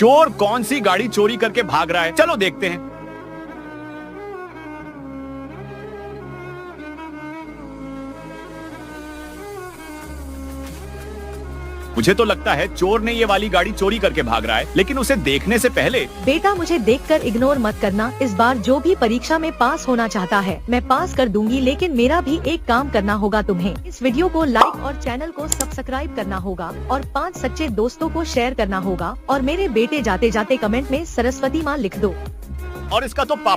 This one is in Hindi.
चोर कौन सी गाड़ी चोरी करके भाग रहा है, चलो देखते हैं। मुझे तो लगता है चोर ने ये वाली गाड़ी चोरी करके भाग रहा है, लेकिन उसे देखने से पहले। बेटा मुझे देखकर इग्नोर मत करना। इस बार जो भी परीक्षा में पास होना चाहता है मैं पास कर दूंगी, लेकिन मेरा भी एक काम करना होगा तुम्हें। इस वीडियो को लाइक और चैनल को सब्सक्राइब करना होगा और 5 सच्चे दोस्तों को शेयर करना होगा। और मेरे बेटे जाते जाते कमेंट में सरस्वती माँ लिख दो। और इसका तो पापा